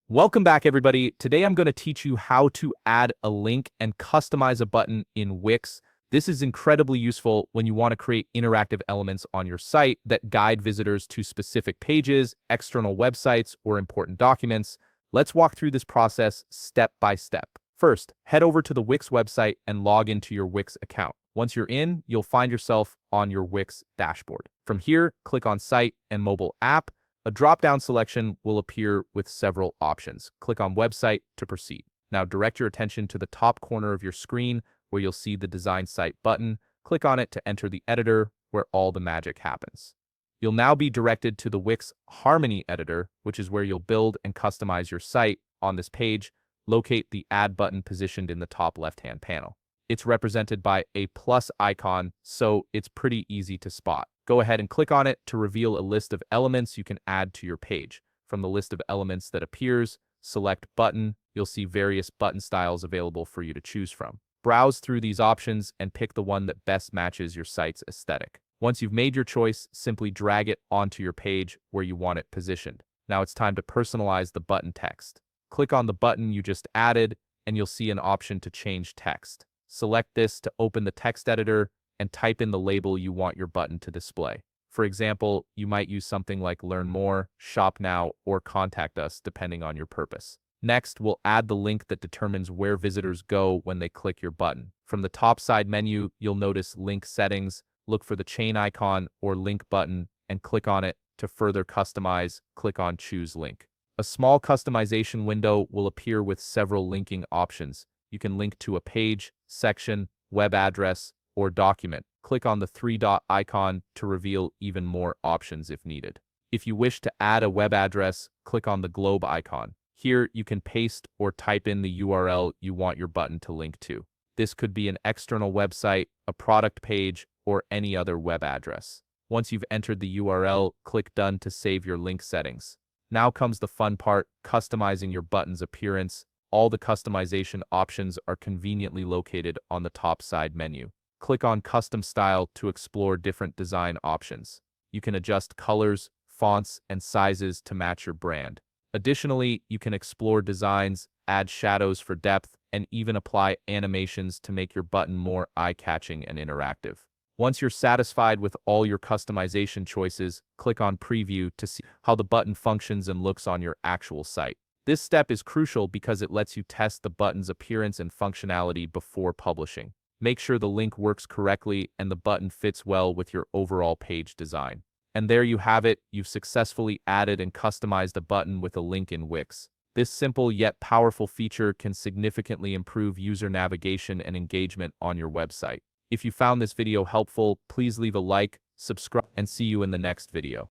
Welcome back, everybody. Today I'm going to teach you how to add a link and customize a button in Wix. This is incredibly useful when you want to create interactive elements on your site that guide visitors to specific pages, external websites, or important documents. Let's walk through this process step by step. First, head over to the Wix website and log into your Wix account. Once you're in, you'll find yourself on your Wix dashboard. From here, click on Site and Mobile App. A drop-down selection will appear with several options. Click on Website to proceed. Now direct your attention to the top corner of your screen where you'll see the Design Site button. Click on it to enter the editor where all the magic happens. You'll now be directed to the Wix Harmony editor, which is where you'll build and customize your site. On this page, locate the Add button positioned in the top left-hand panel. It's represented by a plus icon, so it's pretty easy to spot. Go ahead and click on it to reveal a list of elements you can add to your page. From the list of elements that appears, select Button. You'll see various button styles available for you to choose from. Browse through these options and pick the one that best matches your site's aesthetic. Once you've made your choice, simply drag it onto your page where you want it positioned. Now it's time to personalize the button text. Click on the button you just added, and you'll see an option to change text. Select this to open the text editor and type in the label you want your button to display. For example, you might use something like Learn More, Shop Now, or Contact Us, depending on your purpose. Next, we'll add the link that determines where visitors go when they click your button. From the top side menu, you'll notice Link Settings. Look for the chain icon or link button and click on it. To further customize, click on Choose Link. A small customization window will appear with several linking options. You can link to a page, section, web address, or document. Click on the three-dot icon to reveal even more options if needed. If you wish to add a web address, click on the globe icon. Here, you can paste or type in the URL you want your button to link to. This could be an external website, a product page, or any other web address. Once you've entered the URL, click Done to save your link settings. Now comes the fun part, customizing your button's appearance. All the customization options are conveniently located on the top side menu. Click on Custom Style to explore different design options. You can adjust colors, fonts, and sizes to match your brand. Additionally, you can explore designs, add shadows for depth, and even apply animations to make your button more eye-catching and interactive. Once you're satisfied with all your customization choices, click on Preview to see how the button functions and looks on your actual site. This step is crucial because it lets you test the button's appearance and functionality before publishing. Make sure the link works correctly and the button fits well with your overall page design. And there you have it, you've successfully added and customized a button with a link in Wix. This simple yet powerful feature can significantly improve user navigation and engagement on your website. If you found this video helpful, please leave a like, subscribe, and see you in the next video.